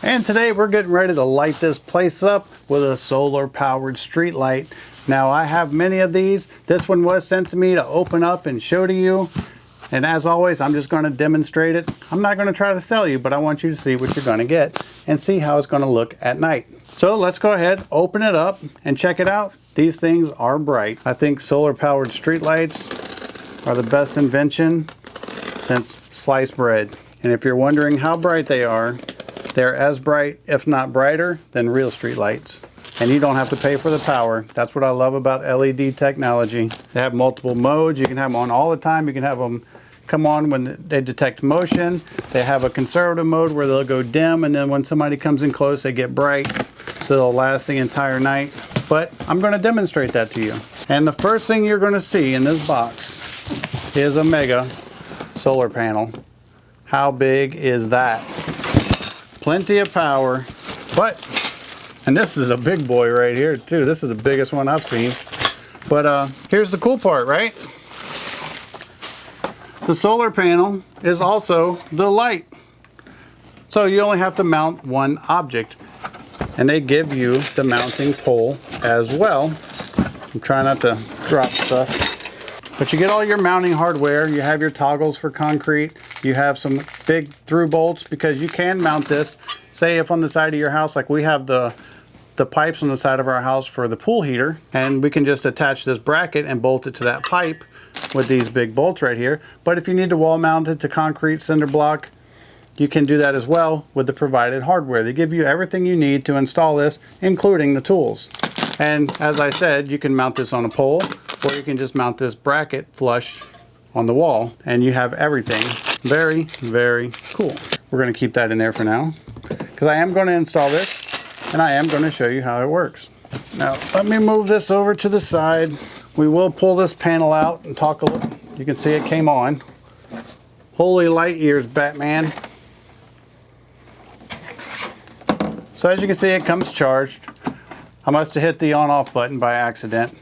And today we're getting ready to light this place up with a solar powered street light. Now I have many of these. This one was sent to me to open up and show to you. And as always, I'm just going to demonstrate it. I'm not going to try to sell you, but I want you to see what you're going to get and see how it's going to look at night. So let's go ahead, open it up and check it out. These things are bright. I think solar powered street lights are the best invention since sliced bread. And if you're wondering how bright they are, they're as bright, if not brighter, than real street lights. And you don't have to pay for the power. That's what I love about LED technology. They have multiple modes. You can have them on all the time. You can have them come on when they detect motion. They have a conservative mode where they'll go dim, and then when somebody comes in close, they get bright. So they'll last the entire night. But I'm going to demonstrate that to you. And the first thing you're going to see in this box is a mega solar panel. How big is that? Plenty of power, but, and this is a big boy right here too. This is the biggest one I've seen. But here's the cool part, right? The solar panel is also the light. So you only have to mount one object. And they give you the mounting pole as well. I'm trying not to drop stuff. But you get all your mounting hardware. You have your toggles for concrete. You have some big through bolts because you can mount this. Say if on the side of your house, like we have the pipes on the side of our house for the pool heater, and we can just attach this bracket and bolt it to that pipe with these big bolts right here. But if you need to wall mount it to concrete cinder block, you can do that as well with the provided hardware. They give you everything you need to install this, including the tools. And as I said, you can mount this on a pole, or you can just mount this bracket flush on the wall, and you have everything. Very, very cool. We're going to keep that in there for now, because I am going to install this, and I am going to show you how it works. Now, let me move this over to the side. We will pull this panel out and talk a little. You can see it came on. Holy light years, Batman. So as you can see, it comes charged. I must have hit the on-off button by accident.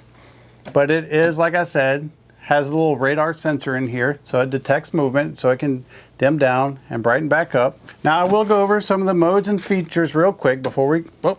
But it is, like I said, has a little radar sensor in here, so it detects movement, so it can dim down and brighten back up. Now I will go over some of the modes and features real quick before we, oh,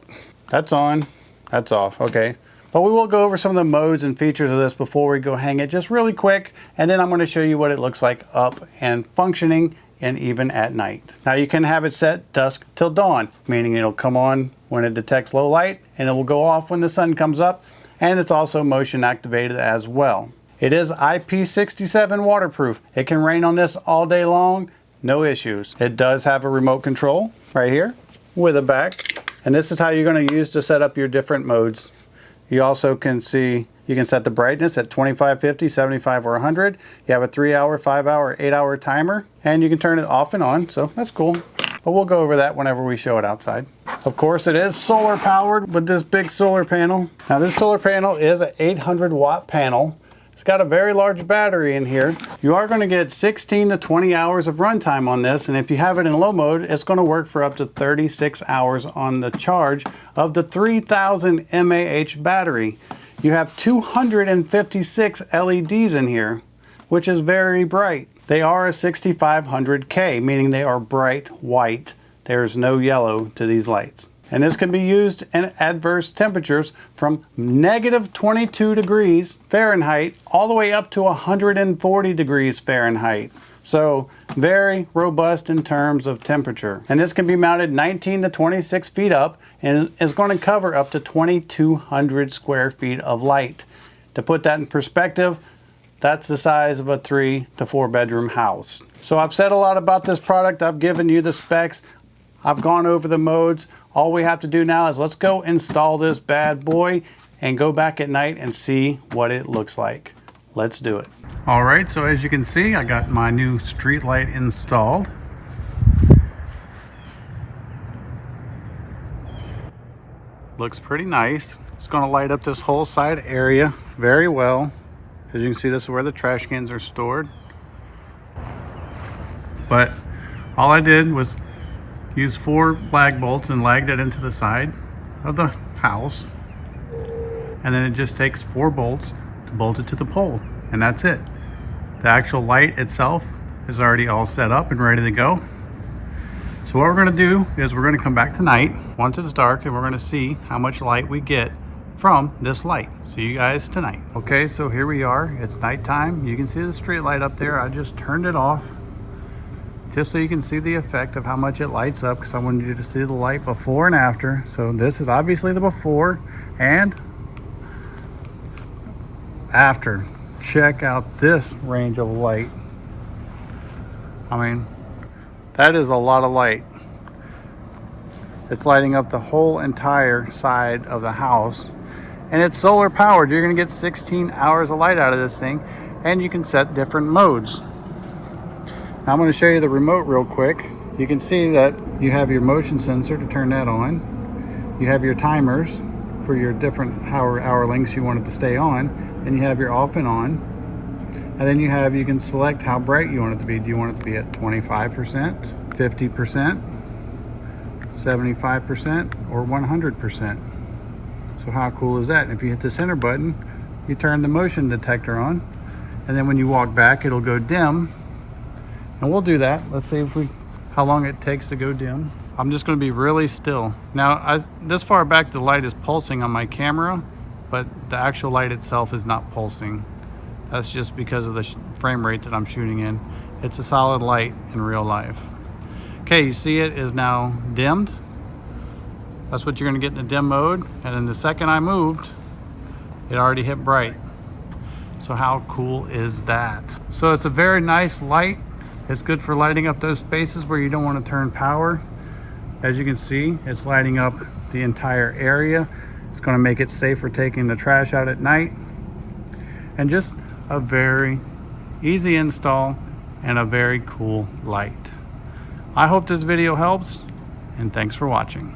that's on, that's off, okay. But we will go over some of the modes and features of this before we go hang it just really quick, and then I'm going to show you what it looks like up and functioning and even at night. Now you can have it set dusk till dawn, meaning it'll come on when it detects low light and it will go off when the sun comes up, and it's also motion activated as well. It is IP67 waterproof. It can rain on this all day long, no issues. It does have a remote control right here with a back, and this is how you're going to use to set up your different modes. You also can see, you can set the brightness at 25, 50, 75, or 100. You have a 3-hour, 5-hour, 8-hour timer, and you can turn it off and on, so that's cool. But we'll go over that whenever we show it outside. Of course, it is solar powered with this big solar panel. Now this solar panel is an 800 watt panel. It's got a very large battery in here. You are going to get 16 to 20 hours of runtime on this, and if you have it in low mode, it's going to work for up to 36 hours on the charge of the 3000 mAh battery. You have 256 LEDs in here, which is very bright. They are a 6500K, meaning they are bright white. There's no yellow to these lights. And this can be used in adverse temperatures from -22 degrees Fahrenheit all the way up to 140 degrees Fahrenheit. So very robust in terms of temperature. And this can be mounted 19 to 26 feet up and is going to cover up to 2,200 square feet of light. To put that in perspective, that's the size of a 3 to 4 bedroom house. So I've said a lot about this product. I've given you the specs. I've gone over the modes. All we have to do now is let's go install this bad boy and go back at night and see what it looks like. Let's do it. All right, so as you can see, I got my new street light installed. Looks pretty nice. It's going to light up this whole side area very well. As you can see, this is where the trash cans are stored. But all I did was use 4 lag bolts and lagged it into the side of the house. And then it just takes 4 bolts to bolt it to the pole. And that's it. The actual light itself is already all set up and ready to go. So what we're gonna do is we're gonna come back tonight once it's dark and we're gonna see how much light we get from this light. See you guys tonight. Okay, so here we are. It's nighttime. You can see the street light up there. I just turned it off just so you can see the effect of how much it lights up, because I wanted you to see the light before and after. So this is obviously the before and after. Check out this range of light. I mean, that is a lot of light. It's lighting up the whole entire side of the house, and it's solar powered. You're gonna get 16 hours of light out of this thing, and you can set different modes. Now I'm gonna show you the remote real quick. You can see that you have your motion sensor to turn that on. You have your timers for your different hour lengths you want it to stay on, and you have your off and on. And then you can select how bright you want it to be. Do you want it to be at 25%, 50%, 75%, or 100%? So how cool is that? And if you hit the center button, you turn the motion detector on, and then when you walk back, it'll go dim. And we'll do that. Let's see how long it takes to go dim. I'm just going to be really still. Now, this far back, the light is pulsing on my camera, but the actual light itself is not pulsing. That's just because of the frame rate that I'm shooting in. It's a solid light in real life. Okay, you see it is now dimmed. That's what you're gonna get in the dim mode. And then the second I moved, it already hit bright. So how cool is that? So it's a very nice light. It's good for lighting up those spaces where you don't want to turn power. As you can see, it's lighting up the entire area. It's gonna make it safe for taking the trash out at night. And just a very easy install and a very cool light. I hope this video helps, and thanks for watching.